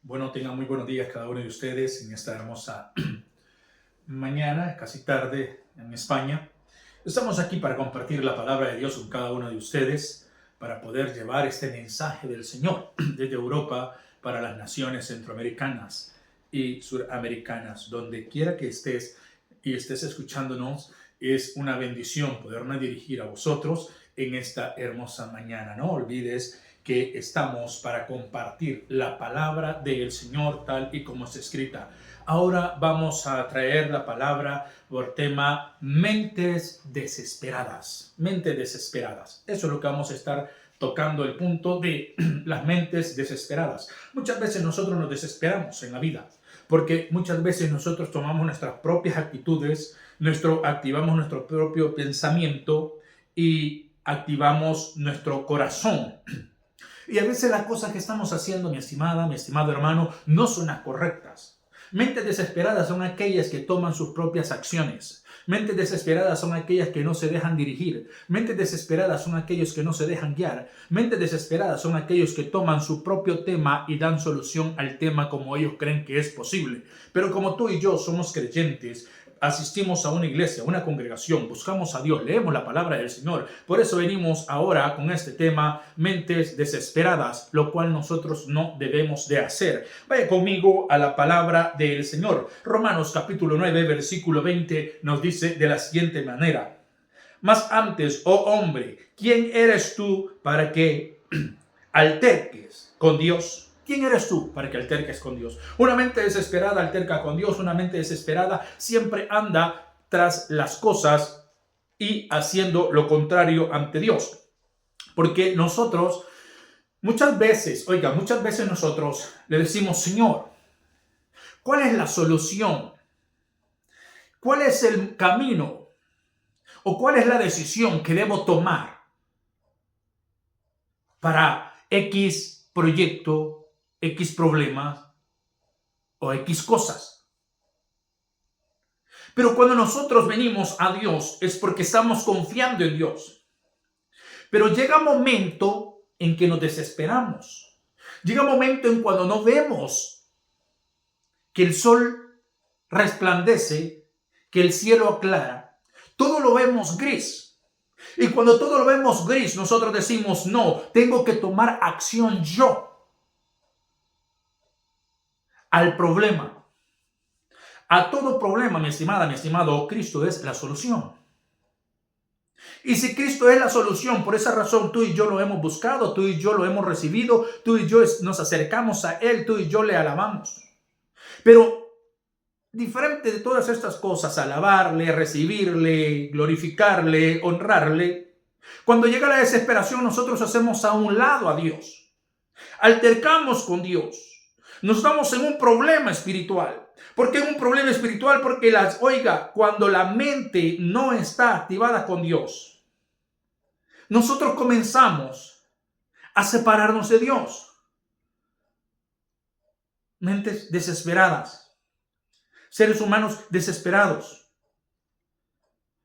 Bueno, tengan muy buenos días cada uno de ustedes en esta hermosa mañana, casi tarde en España. Estamos aquí para compartir la palabra de Dios con cada uno de ustedes, para poder llevar este mensaje del Señor desde Europa para las naciones centroamericanas y suramericanas. Donde quiera que estés y estés escuchándonos, es una bendición poderme dirigir a vosotros en esta hermosa mañana. No olvides que estamos para compartir la palabra del Señor tal y como está escrita. Ahora vamos a traer la palabra por tema mentes desesperadas. Mentes desesperadas. Eso es lo que vamos a estar tocando, el punto de las mentes desesperadas. Muchas veces nosotros nos desesperamos en la vida, porque muchas veces nosotros tomamos nuestras propias actitudes, activamos nuestro propio pensamiento y activamos nuestro corazón. Y a veces las cosas que estamos haciendo, mi estimada, mi estimado hermano, no son las correctas. Mentes desesperadas son aquellas que toman sus propias acciones. Mentes desesperadas son aquellas que no se dejan dirigir. Mentes desesperadas son aquellos que no se dejan guiar. Mentes desesperadas son aquellos que toman su propio tema y dan solución al tema como ellos creen que es posible. Pero como tú y yo somos creyentes, asistimos a una iglesia, a una congregación, buscamos a Dios, leemos la palabra del Señor. Por eso venimos ahora con este tema, mentes desesperadas, lo cual nosotros no debemos de hacer. Vaya conmigo a la palabra del Señor. Romanos capítulo 9, versículo 20 nos dice de la siguiente manera: mas antes, oh hombre, ¿quién eres tú para que alterques con Dios? ¿Quién eres tú para que alterques con Dios? Una mente desesperada alterca con Dios. Una mente desesperada siempre anda tras las cosas y haciendo lo contrario ante Dios. Porque nosotros, muchas veces nosotros le decimos: Señor, ¿cuál es la solución? ¿Cuál es el camino? ¿O cuál es la decisión que debo tomar para X proyecto, X problemas o X cosas? Pero cuando nosotros venimos a Dios es porque estamos confiando en Dios. Pero llega un momento en que nos desesperamos. Llega un momento en cuando no vemos que el sol resplandece, que el cielo aclara. Todo lo vemos gris. Y cuando todo lo vemos gris, nosotros decimos: no, tengo que tomar acción yo al problema. A todo problema, mi estimada, mi estimado, Cristo es la solución. Y si Cristo es la solución, por esa razón tú y yo lo hemos buscado, tú y yo lo hemos recibido, tú y yo nos acercamos a Él, tú y yo le alabamos. Pero diferente de todas estas cosas, alabarle, recibirle, glorificarle, honrarle, cuando llega la desesperación nosotros hacemos a un lado a Dios. Altercamos con Dios. Nos estamos en un problema espiritual. ¿Por qué en un problema espiritual? Porque cuando la mente no está activada con Dios, nosotros comenzamos a separarnos de Dios. Mentes desesperadas. Seres humanos desesperados.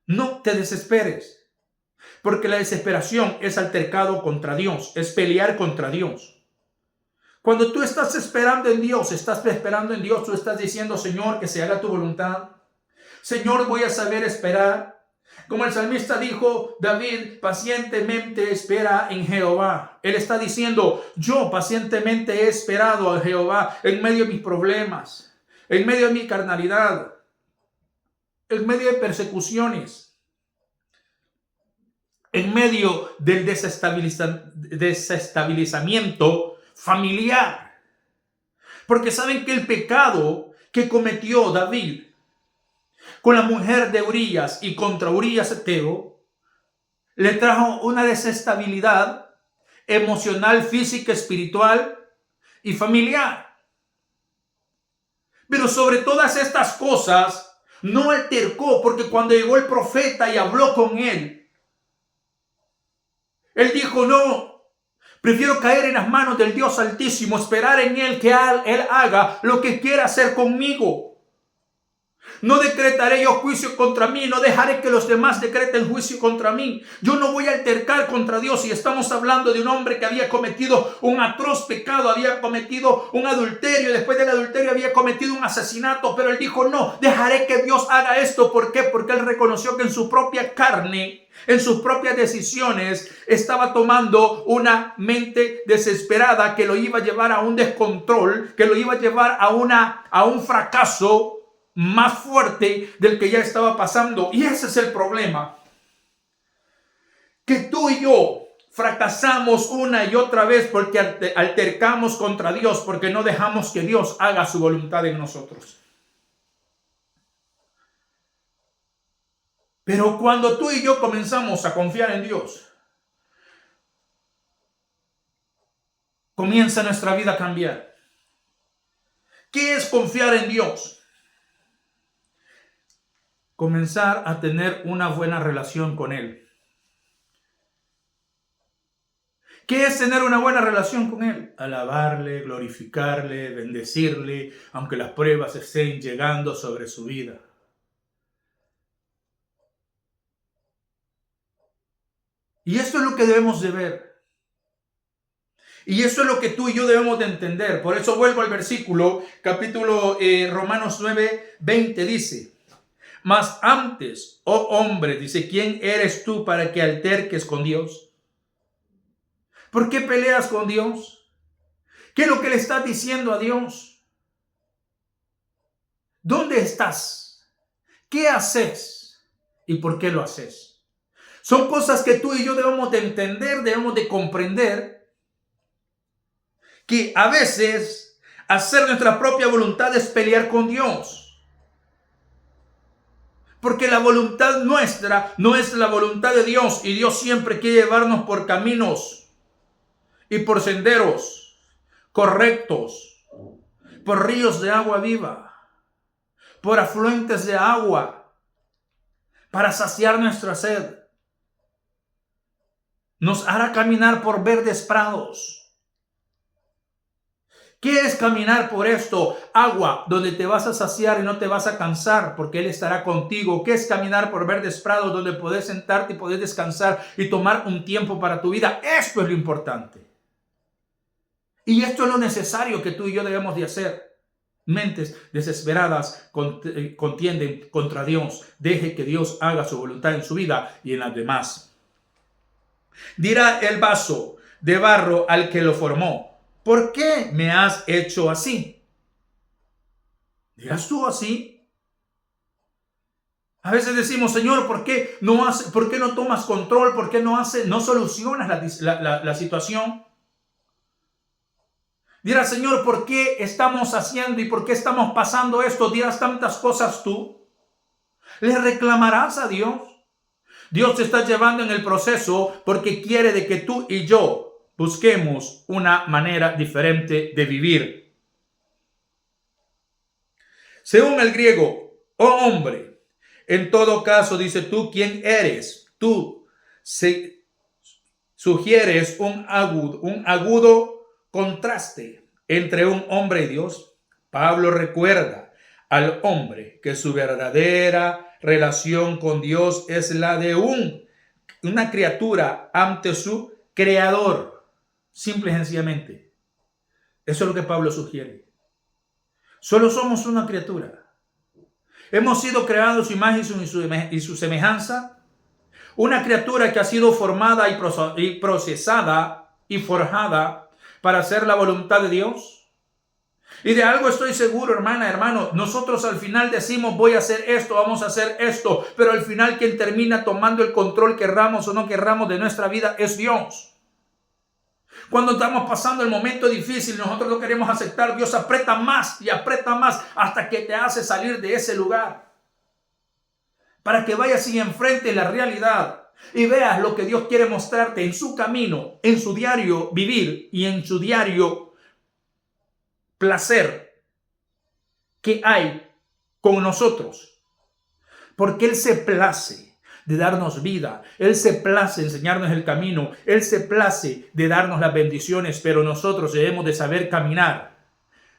No te desesperes, porque la desesperación es altercado contra Dios, es pelear contra Dios. Cuando tú estás esperando en Dios, tú estás diciendo: Señor, que se haga tu voluntad. Señor, voy a saber esperar. Como el salmista dijo, David pacientemente espera en Jehová. Él está diciendo: yo pacientemente he esperado a Jehová en medio de mis problemas, en medio de mi carnalidad, en medio de persecuciones, en medio del desestabilizamiento familiar. Porque saben que el pecado que cometió David con la mujer de Urías y contra Urías Eteo le trajo una desestabilidad emocional, física, espiritual y familiar. Pero sobre todas estas cosas no altercó, porque cuando llegó el profeta y habló con él dijo: no, prefiero caer en las manos del Dios Altísimo, esperar en Él que Él haga lo que quiera hacer conmigo. No decretaré yo juicio contra mí, no dejaré que los demás decreten juicio contra mí. Yo no voy a altercar contra Dios. Y estamos hablando de un hombre que había cometido un atroz pecado, había cometido un adulterio, después del adulterio había cometido un asesinato, pero él dijo, no, dejaré que Dios haga esto. ¿Por qué? Porque él reconoció que en su propia carne, en sus propias decisiones, estaba tomando una mente desesperada que lo iba a llevar a un descontrol, que lo iba a llevar a un fracaso más fuerte del que ya estaba pasando. Y ese es el problema, que tú y yo fracasamos una y otra vez porque altercamos contra Dios, porque no dejamos que Dios haga su voluntad en nosotros. Pero cuando tú y yo comenzamos a confiar en Dios, comienza nuestra vida a cambiar. ¿Qué es confiar en Dios? Comenzar a tener una buena relación con Él. ¿Qué es tener una buena relación con Él? Alabarle, glorificarle, bendecirle, aunque las pruebas estén llegando sobre su vida. Y esto es lo que debemos de ver. Y eso es lo que tú y yo debemos de entender. Por eso vuelvo al versículo, capítulo Romanos 9, 20 dice: mas antes, oh hombre, dice, ¿quién eres tú para que alterques con Dios? ¿Por qué peleas con Dios? ¿Qué es lo que le estás diciendo a Dios? ¿Dónde estás? ¿Qué haces? ¿Y por qué lo haces? Son cosas que tú y yo debemos de entender, debemos de comprender, que a veces hacer nuestra propia voluntad es pelear con Dios. Porque la voluntad nuestra no es la voluntad de Dios, y Dios siempre quiere llevarnos por caminos y por senderos correctos, por ríos de agua viva, por afluentes de agua, para saciar nuestra sed. Nos hará caminar por verdes prados. ¿Qué es caminar por esto? Agua, donde te vas a saciar y no te vas a cansar, porque Él estará contigo. ¿Qué es caminar por verdes prados, donde puedes sentarte y poder descansar y tomar un tiempo para tu vida? Esto es lo importante. Y esto es lo necesario que tú y yo debemos de hacer. Mentes desesperadas contienden contra Dios. Deje que Dios haga su voluntad en su vida y en las demás. Dirá el vaso de barro al que lo formó: ¿por qué me has hecho así? ¿Dirás tú así? A veces decimos, Señor, ¿por qué no tomas control? ¿Por qué no solucionas la situación? Dirás, Señor, ¿por qué estamos haciendo y por qué estamos pasando esto? Dirás tantas cosas tú. ¿Le reclamarás a Dios? Dios te está llevando en el proceso porque quiere de que tú y yo busquemos una manera diferente de vivir. Según el griego, oh hombre, en todo caso, dice, ¿tú quién eres? Tú sugieres un agudo contraste entre un hombre y Dios. Pablo recuerda al hombre que su verdadera relación con Dios es la de una criatura ante su creador. Simple y sencillamente. Eso es lo que Pablo sugiere. Solo somos una criatura. Hemos sido creados a su imagen y su semejanza. Una criatura que ha sido formada y procesada y forjada para hacer la voluntad de Dios. Y de algo estoy seguro, hermana, hermano. Nosotros al final decimos, voy a hacer esto, vamos a hacer esto. Pero al final quien termina tomando el control, querramos o no querramos, de nuestra vida es Dios. Cuando estamos pasando el momento difícil, nosotros lo queremos aceptar. Dios aprieta más y aprieta más hasta que te hace salir de ese lugar. Para que vayas y enfrentes la realidad y veas lo que Dios quiere mostrarte en su camino, en su diario vivir y en su diario placer que hay con nosotros. Porque Él se place de darnos vida. Él se place de enseñarnos el camino. Él se place de darnos las bendiciones, pero nosotros debemos de saber caminar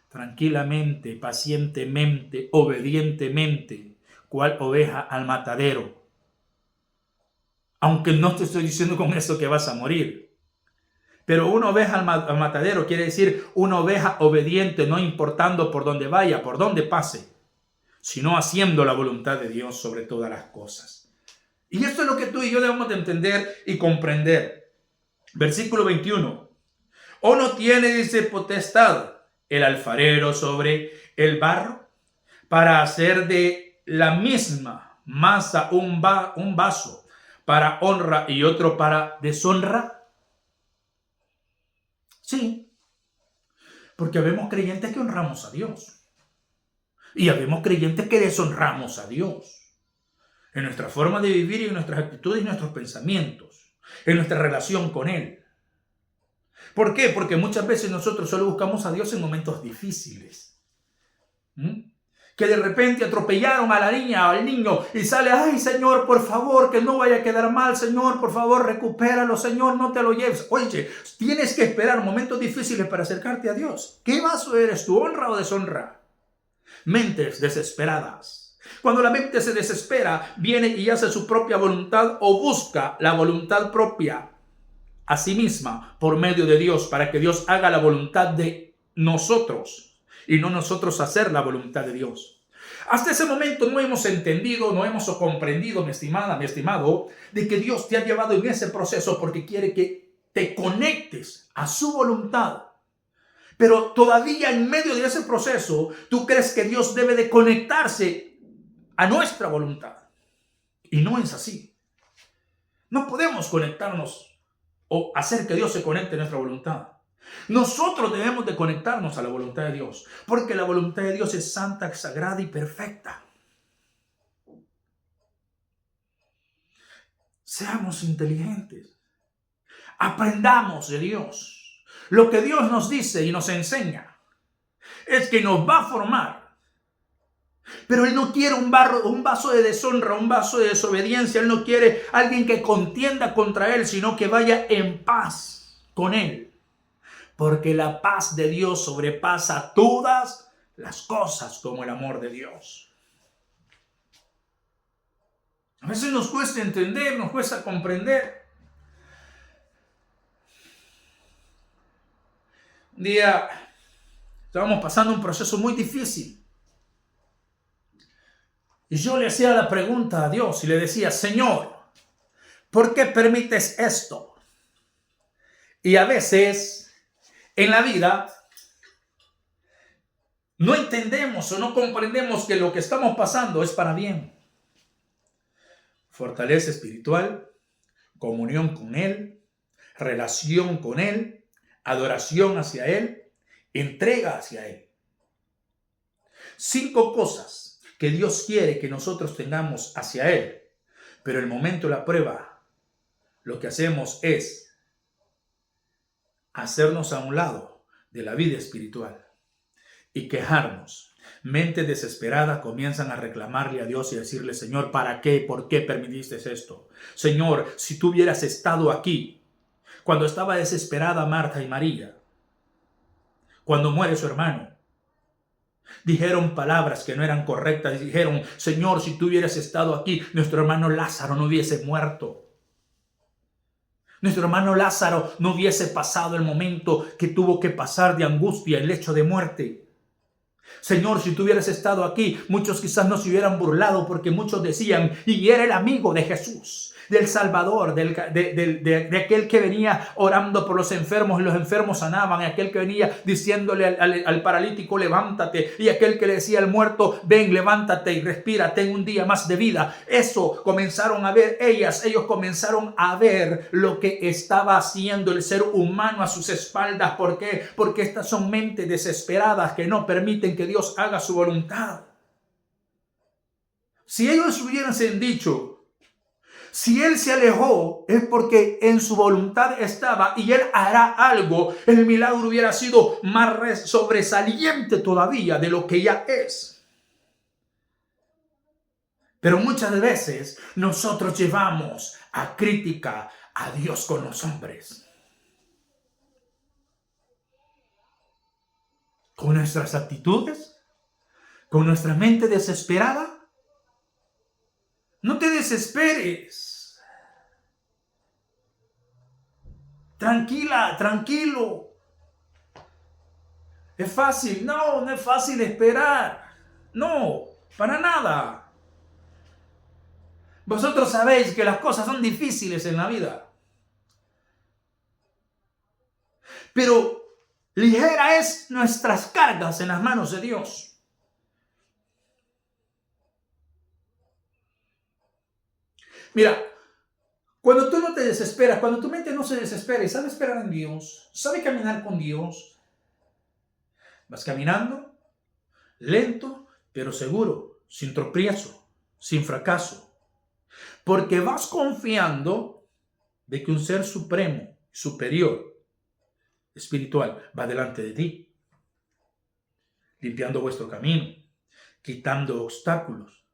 tranquilamente, pacientemente, obedientemente, cual oveja al matadero. Aunque no te estoy diciendo con esto que vas a morir. Pero una oveja al matadero quiere decir una oveja obediente, no importando por dónde vaya, por dónde pase, sino haciendo la voluntad de Dios sobre todas las cosas. Y esto es lo que tú y yo debemos de entender y comprender. Versículo 21. ¿O no tiene, dice, potestad el alfarero sobre el barro para hacer de la misma masa un vaso para honra y otro para deshonra? Sí, porque habemos creyentes que honramos a Dios y habemos creyentes que deshonramos a Dios en nuestra forma de vivir y en nuestras actitudes y nuestros pensamientos, en nuestra relación con Él. ¿Por qué? Porque muchas veces nosotros solo buscamos a Dios en momentos difíciles. Que de repente atropellaron a la niña o al niño y sale, ay Señor, por favor, que no vaya a quedar mal, Señor, por favor, recupéralo, Señor, no te lo lleves. Oye, tienes que esperar momentos difíciles para acercarte a Dios. ¿Qué vaso eres, tu honra o deshonra? Mentes desesperadas. Cuando la mente se desespera, viene y hace su propia voluntad o busca la voluntad propia a sí misma por medio de Dios, para que Dios haga la voluntad de nosotros y no nosotros hacer la voluntad de Dios. Hasta ese momento no hemos entendido, no hemos comprendido, mi estimada, mi estimado, de que Dios te ha llevado en ese proceso porque quiere que te conectes a su voluntad. Pero todavía en medio de ese proceso, tú crees que Dios debe de conectarse a nuestra voluntad. Y no es así. No podemos conectarnos o hacer que Dios se conecte a nuestra voluntad. Nosotros debemos de conectarnos a la voluntad de Dios, porque la voluntad de Dios es santa, sagrada y perfecta. Seamos inteligentes. Aprendamos de Dios. Lo que Dios nos dice y nos enseña es que nos va a formar. Pero Él no quiere un vaso de deshonra, un vaso de desobediencia. Él no quiere alguien que contienda contra Él, sino que vaya en paz con Él. Porque la paz de Dios sobrepasa todas las cosas, como el amor de Dios. A veces nos cuesta entender, nos cuesta comprender. Un día estábamos pasando un proceso muy difícil. Y yo le hacía la pregunta a Dios y le decía, Señor, ¿por qué permites esto? Y a veces en la vida no entendemos o no comprendemos que lo que estamos pasando es para bien. Fortaleza espiritual, comunión con Él, relación con Él, adoración hacia Él, entrega hacia Él. 5 cosas que Dios quiere que nosotros tengamos hacia Él. Pero el momento de la prueba, lo que hacemos es hacernos a un lado de la vida espiritual y quejarnos. Mentes desesperadas comienzan a reclamarle a Dios y a decirle, Señor, ¿para qué? ¿Por qué permitiste esto? Señor, si tú hubieras estado aquí, cuando estaba desesperada Marta y María, cuando muere su hermano, dijeron palabras que no eran correctas y dijeron, Señor, si tú hubieras estado aquí, nuestro hermano Lázaro no hubiese muerto. Nuestro hermano Lázaro no hubiese pasado el momento que tuvo que pasar de angustia, el lecho de muerte. Señor, si tú hubieras estado aquí, muchos quizás no se hubieran burlado porque muchos decían, y era el amigo de Jesús, del Salvador, de aquel que venía orando por los enfermos y los enfermos sanaban, y aquel que venía diciéndole al paralítico, levántate, y aquel que le decía al muerto, ven, levántate y respira, ten un día más de vida. Eso comenzaron a ver ellos comenzaron a ver lo que estaba haciendo el ser humano a sus espaldas. ¿Por qué? Porque estas son mentes desesperadas que no permiten que Dios haga su voluntad. Si ellos hubiesen dicho, si Él se alejó, es porque en su voluntad estaba y Él hará algo, el milagro hubiera sido más sobresaliente todavía de lo que ya es. Pero muchas veces nosotros llevamos a crítica a Dios con los hombres. Con nuestras actitudes, con nuestra mente desesperada. desesperes. Tranquila, tranquilo. ¿Es fácil? No, no es fácil esperar. No, para nada. Vosotros sabéis que las cosas son difíciles en la vida. Pero ligera es nuestras cargas en las manos de Dios. Mira, cuando tú no te desesperas, cuando tu mente no se desespera y sabe esperar en Dios, sabe caminar con Dios, vas caminando lento, pero seguro, sin tropiezo, sin fracaso, porque vas confiando de que un ser supremo, superior, espiritual, va delante de ti, limpiando vuestro camino, quitando obstáculos.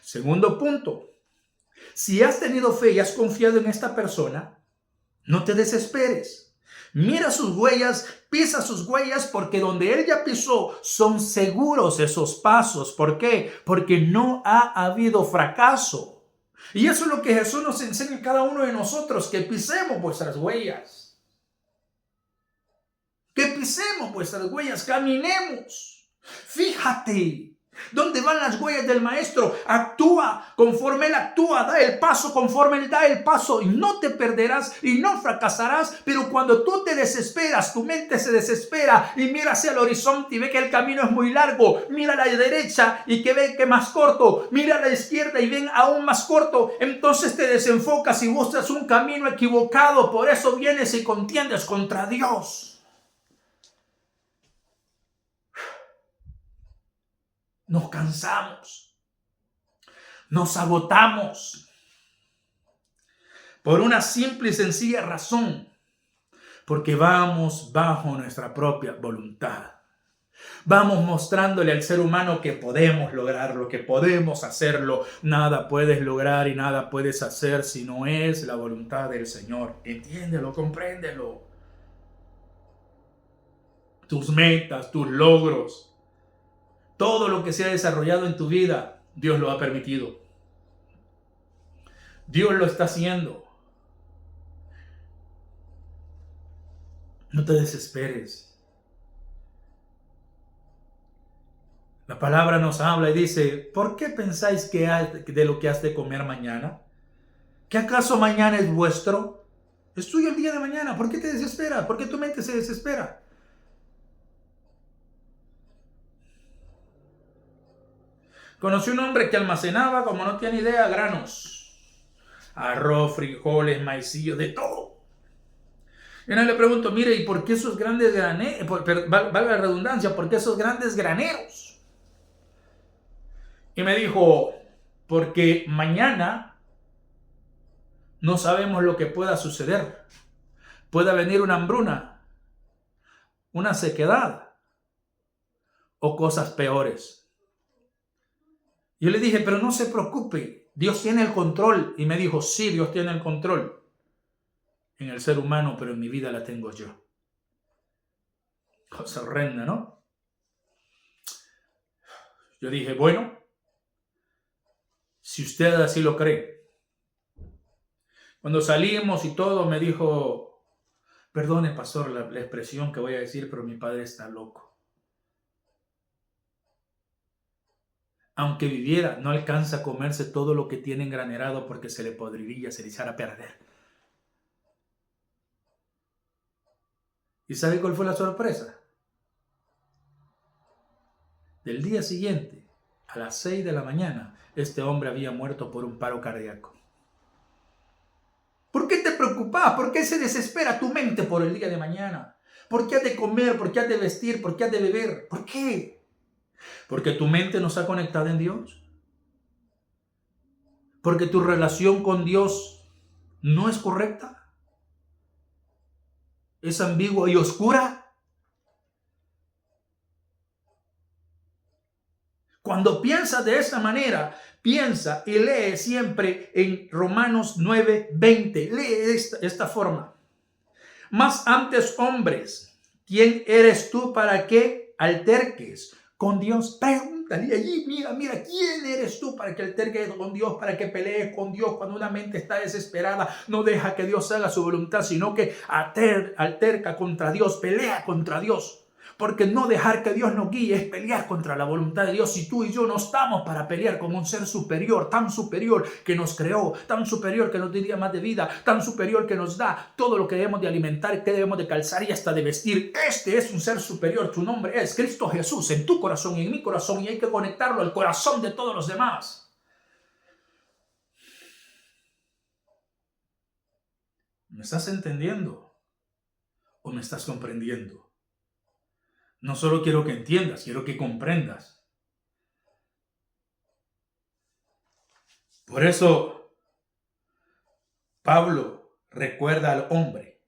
Segundo punto, si has tenido fe y has confiado en esta persona, no te desesperes. Mira sus huellas, pisa sus huellas, porque donde él ya pisó son seguros esos pasos. ¿Por qué? Porque no ha habido fracaso. Y eso es lo que Jesús nos enseña a cada uno de nosotros, que pisemos vuestras huellas. Que pisemos vuestras huellas, caminemos. Fíjate. ¿Dónde van las huellas del maestro? Actúa conforme él actúa, da el paso conforme él da el paso y no te perderás y no fracasarás. Pero cuando tú te desesperas, tu mente se desespera y mira hacia el horizonte y ve que el camino es muy largo, mira a la derecha y que ve que es más corto, mira a la izquierda y ven aún más corto, entonces te desenfocas y buscas un camino equivocado. Por eso vienes y contiendes contra Dios. Nos cansamos, nos agotamos por una simple y sencilla razón, porque vamos bajo nuestra propia voluntad. Vamos mostrándole al ser humano que podemos lograrlo, que podemos hacerlo. Nada puedes lograr y nada puedes hacer si no es la voluntad del Señor. Entiéndelo, compréndelo. Tus metas, tus logros, todo lo que se ha desarrollado en tu vida, Dios lo ha permitido. Dios lo está haciendo. No te desesperes. La palabra nos habla y dice, ¿por qué pensáis que de lo que has de comer mañana? ¿Que acaso mañana es vuestro? Es tuyo el día de mañana. ¿Por qué te desesperas? ¿Por qué tu mente se desespera? Conocí un hombre que almacenaba, como no tiene idea, granos, arroz, frijoles, maicillo, de todo. Y una vez le pregunto, mire, ¿y por qué esos grandes graneros? Valga la redundancia, ¿por qué esos grandes graneros? Y me dijo, porque mañana no sabemos lo que pueda suceder. Puede venir una hambruna, una sequedad o cosas peores. Yo le dije, pero no se preocupe, Dios tiene el control. Y me dijo, sí, Dios tiene el control en el ser humano, pero en mi vida la tengo yo. Cosa horrenda, ¿no? Yo dije, bueno, si usted así lo cree. Cuando salimos y todo, me dijo, perdone, pastor, la expresión que voy a decir, pero mi padre está loco. Aunque viviera, no alcanza a comerse todo lo que tiene engranerado porque se le podriría, se le echara a perder. ¿Y sabe cuál fue la sorpresa? Del día siguiente, a las 6 de la mañana, este hombre había muerto por un paro cardíaco. ¿Por qué te preocupas? ¿Por qué se desespera tu mente por el día de mañana? ¿Por qué has de comer? ¿Por qué has de vestir? ¿Por qué has de beber? ¿Por qué? ¿Porque tu mente no está conectada en Dios? ¿Porque tu relación con Dios no es correcta? ¿Es ambigua y oscura? Cuando piensas de esa manera, piensa y lee siempre en Romanos 9:20. Lee esta forma. Mas antes, hombres, ¿quién eres tú para que alterques con Dios? Pregúntale allí, mira, ¿quién eres tú para que alterques con Dios, para que pelees con Dios? Cuando una mente está desesperada, no deja que Dios haga su voluntad, sino que alterca contra Dios, pelea contra Dios. Porque no dejar que Dios nos guíe es pelear contra la voluntad de Dios. Y tú y yo no estamos para pelear con un ser superior, tan superior que nos creó, tan superior que nos diría más de vida, tan superior que nos da todo lo que debemos de alimentar, que debemos de calzar y hasta de vestir. Este es un ser superior. Su nombre es Cristo Jesús en tu corazón y en mi corazón, y hay que conectarlo al corazón de todos los demás. ¿Me estás entendiendo o me estás comprendiendo? No solo quiero que entiendas, quiero que comprendas. Por eso, Pablo recuerda al hombre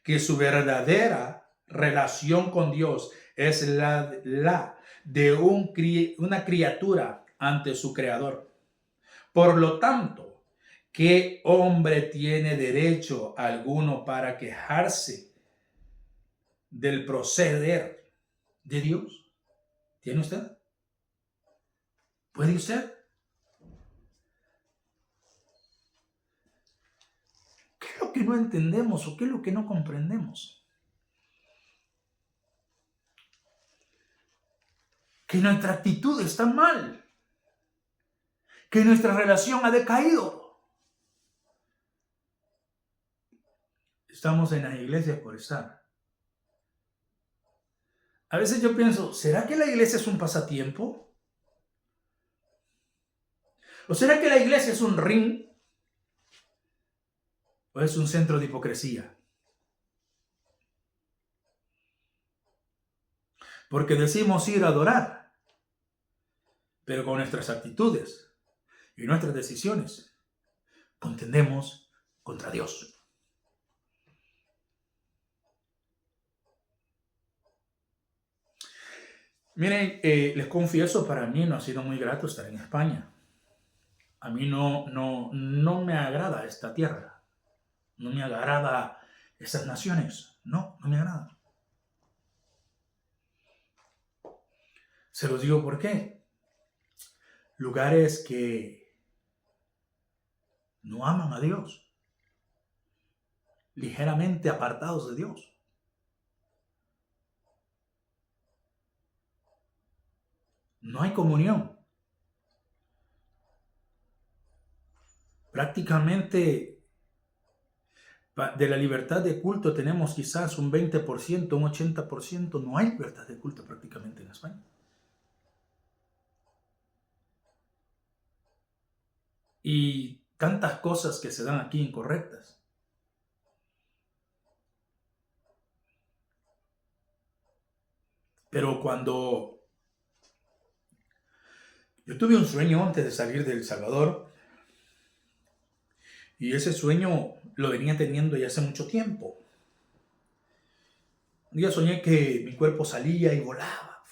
que su verdadera relación con Dios es la de una criatura ante su Creador. Por lo tanto, ¿qué hombre tiene derecho alguno para quejarse del proceder de Dios? ¿Tiene usted? ¿Puede usted? ¿Qué es lo que no entendemos o qué es lo que no comprendemos? Que nuestra actitud está mal, que nuestra relación ha decaído. Estamos en las iglesias por estar. A veces yo pienso, ¿será que la iglesia es un pasatiempo? ¿O será que la iglesia es un ring? ¿O es un centro de hipocresía? Porque decimos ir a adorar, pero con nuestras actitudes y nuestras decisiones contendemos contra Dios. Miren, les confieso, para mí no ha sido muy grato estar en España. A mí no me agrada esta tierra, no me agrada estas naciones, no me agrada. Se los digo por qué. Lugares que no aman a Dios, ligeramente apartados de Dios. No hay comunión. Prácticamente de la libertad de culto tenemos quizás un 20%, un 80%. No hay libertad de culto prácticamente en España. Y tantas cosas que se dan aquí incorrectas. Pero cuando yo tuve un sueño antes de salir de El Salvador, y ese sueño lo venía teniendo ya hace mucho tiempo. Un día soñé que mi cuerpo salía y volaba,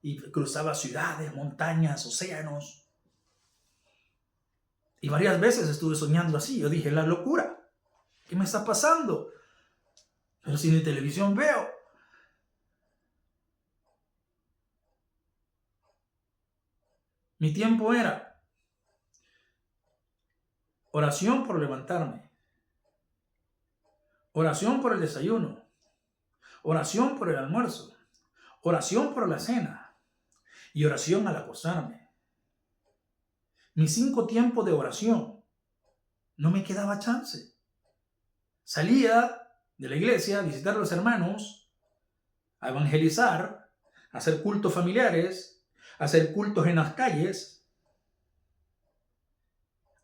y cruzaba ciudades, montañas, océanos. Y varias veces estuve soñando así. Yo dije, la locura, ¿qué me está pasando? Pero si en televisión veo. Mi tiempo era oración por levantarme, oración por el desayuno, oración por el almuerzo, oración por la cena y oración al acostarme. Mis 5 tiempos de oración, no me quedaba chance. Salía de la iglesia a visitar a los hermanos, a evangelizar, a hacer cultos familiares, a hacer cultos en las calles,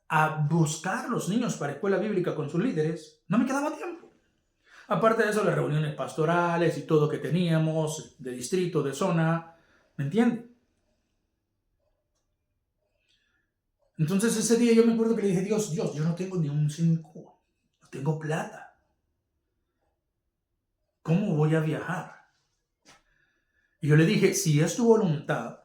a buscar a los niños para escuela bíblica con sus líderes. No me quedaba tiempo. Aparte de eso, las reuniones pastorales y todo que teníamos, de distrito, de zona, ¿me entiende? Entonces ese día yo me acuerdo que le dije, Dios, yo no tengo ni un 5, no tengo plata. ¿Cómo voy a viajar? Y yo le dije, si es tu voluntad,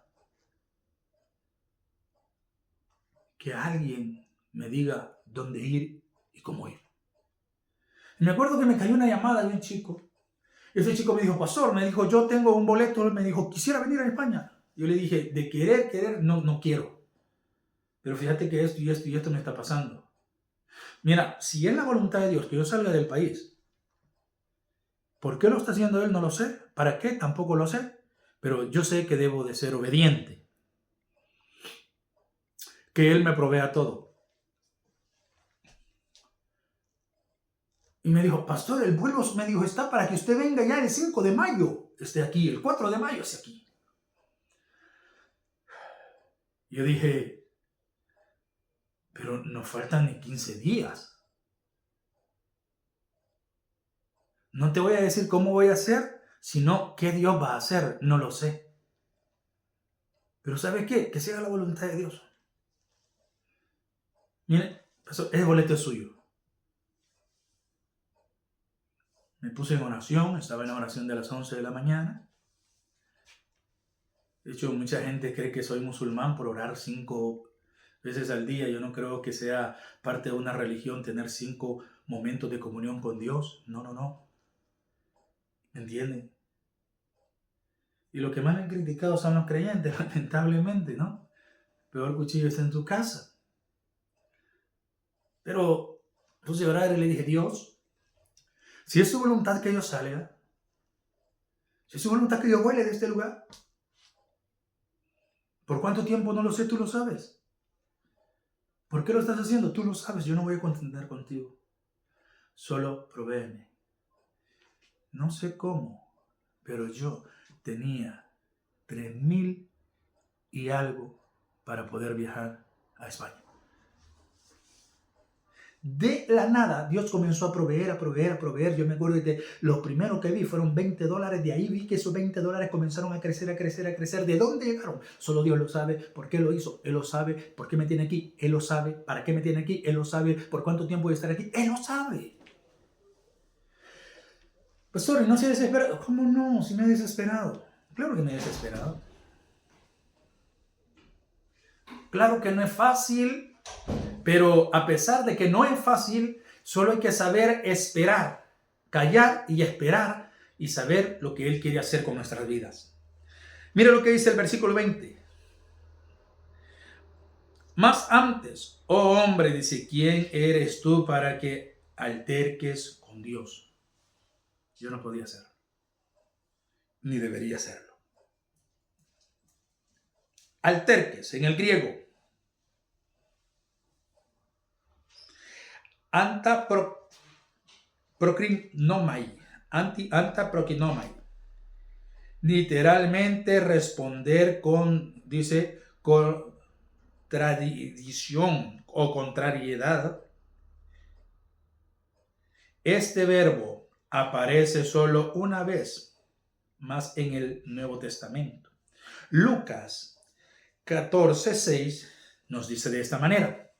que alguien me diga dónde ir y cómo ir. Y me acuerdo que me cayó una llamada de un chico Ese chico me dijo, pastor, me dijo, yo tengo un boleto, me dijo, quisiera venir a España. Yo le dije, de querer, no quiero. Pero fíjate que esto y esto me está pasando. Mira, si es la voluntad de Dios que yo salga del país, ¿por qué lo está haciendo Él? No lo sé. ¿Para qué? Tampoco lo sé. Pero yo sé que debo de ser obediente. Que Él me provea todo. Y me dijo, pastor, el vuelo, me dijo, está para que usted venga ya el 5 de mayo. Esté aquí, el 4 de mayo esté aquí. Yo dije, pero nos faltan ni 15 días. No te voy a decir cómo voy a hacer, sino qué Dios va a hacer. No lo sé. Pero ¿sabe qué? Que sea la voluntad de Dios. Mire, ese boleto es suyo. Me puse en oración, estaba en la oración de las 11 de la mañana. De hecho, mucha gente cree que soy musulmán por orar 5 veces al día. Yo no creo que sea parte de una religión tener 5 momentos de comunión con Dios. No. ¿Me entienden? Y lo que más me han criticado son los creyentes, lamentablemente, ¿no? Peor cuchillo está en tu casa. Pero puse a orar y le dije, Dios, si es su voluntad que yo salga, si es su voluntad que yo vuele de este lugar, ¿por cuánto tiempo? No lo sé, tú lo sabes. ¿Por qué lo estás haciendo? Tú lo sabes, yo no voy a contender contigo. Solo provéeme. No sé cómo, pero yo tenía 3,000 y algo para poder viajar a España. De la nada, Dios comenzó a proveer. Yo me acuerdo que lo primero que vi fueron $20. De ahí vi que esos $20 comenzaron a crecer. ¿De dónde llegaron? Solo Dios lo sabe. ¿Por qué lo hizo? Él lo sabe. ¿Por qué me tiene aquí? Él lo sabe. ¿Para qué me tiene aquí? Él lo sabe. ¿Por cuánto tiempo voy a estar aquí? Él lo sabe. Pastor, ¿no se ha desesperado? ¿Cómo no? Si me he desesperado. Claro que me he desesperado. Claro que no es fácil, pero a pesar de que no es fácil, solo hay que saber esperar, callar y esperar y saber lo que Él quiere hacer con nuestras vidas. Mira lo que dice el versículo 20. Más antes, oh hombre, dice, ¿quién eres tú para que alterques con Dios? Yo no podía hacerlo, ni debería hacerlo. Alterques, en el griego, antaprokinomai. Literalmente responder con, dice, contradicción o contrariedad. Este verbo aparece solo una vez más en el Nuevo Testamento. Lucas 14:6 nos dice de esta manera.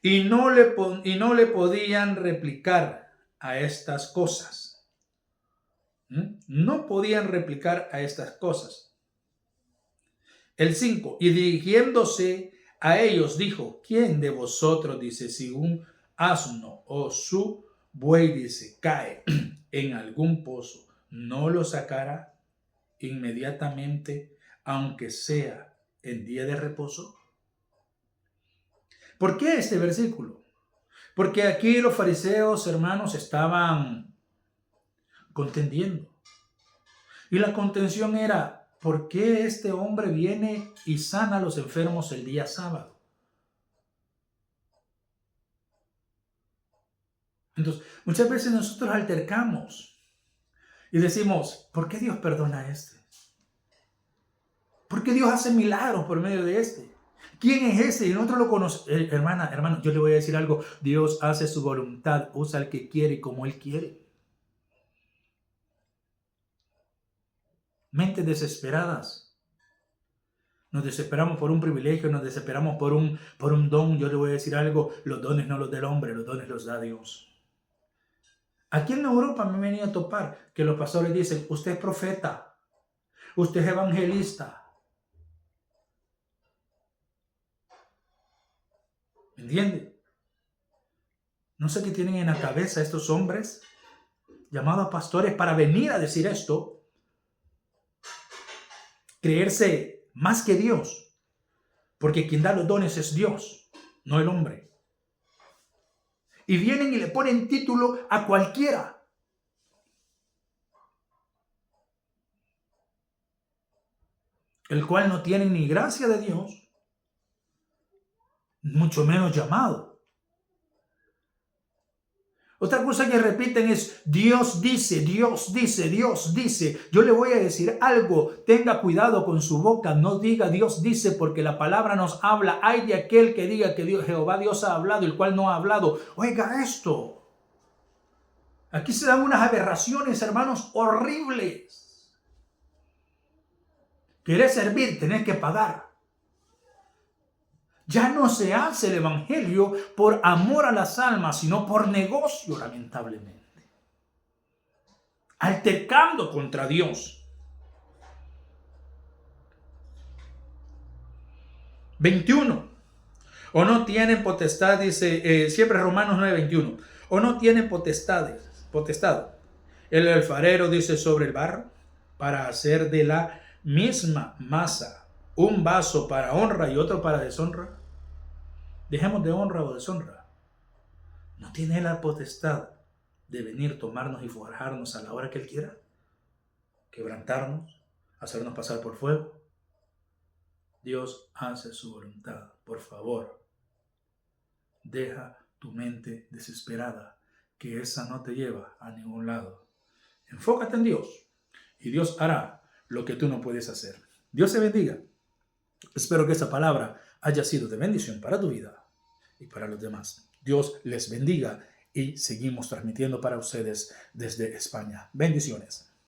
Y no le podían replicar a estas cosas. No podían replicar a estas cosas. El 5. Y dirigiéndose a ellos dijo, ¿quién de vosotros, dice, si un asno o su buey, dice, cae en algún pozo, no lo sacará inmediatamente, aunque sea en día de reposo? ¿Por qué este versículo? Porque aquí los fariseos, hermanos, estaban contendiendo. Y la contención era, ¿por qué este hombre viene y sana a los enfermos el día sábado? Entonces, muchas veces nosotros altercamos y decimos, ¿por qué Dios perdona a este? ¿Por qué Dios hace milagros por medio de este? ¿Quién es ese? Y nosotros lo conocemos. Hermano, yo le voy a decir algo. Dios hace su voluntad, usa al que quiere y como Él quiere. Mentes desesperadas. Nos desesperamos por un privilegio, nos desesperamos por un don. Yo le voy a decir algo. Los dones no los da el hombre, los dones los da Dios. Aquí en Europa me he venido a topar que los pastores dicen, usted es profeta, usted es evangelista. ¿Me entiende? No sé qué tienen en la cabeza estos hombres llamado a pastores para venir a decir esto, creerse más que Dios, porque quien da los dones es Dios, no el hombre. Y vienen y le ponen título a cualquiera. El cual no tiene ni gracia de Dios, mucho menos llamado. Otra cosa que repiten es Dios dice, Dios dice, Dios dice. Yo le voy a decir algo, tenga cuidado con su boca, no diga Dios dice, porque la palabra nos habla. Ay de aquel que diga que Jehová Dios ha hablado, el cual no ha hablado. Oiga esto. Aquí se dan unas aberraciones, hermanos, horribles. ¿Querés servir? Tenés que pagar. Ya no se hace el evangelio por amor a las almas, sino por negocio, lamentablemente. Altercando contra Dios. 21. O no tienen potestad, dice, siempre Romanos 9:21. O no tienen potestad. El alfarero dice sobre el barro para hacer de la misma masa un vaso para honra y otro para deshonra. Dejemos de honra o deshonra. ¿No tiene la potestad de venir, tomarnos y forjarnos a la hora que Él quiera? Quebrantarnos, hacernos pasar por fuego. Dios hace su voluntad. Por favor, deja tu mente desesperada, que esa no te lleva a ningún lado. Enfócate en Dios y Dios hará lo que tú no puedes hacer. Dios te bendiga. Espero que esta palabra haya sido de bendición para tu vida y para los demás. Dios les bendiga y seguimos transmitiendo para ustedes desde España. Bendiciones.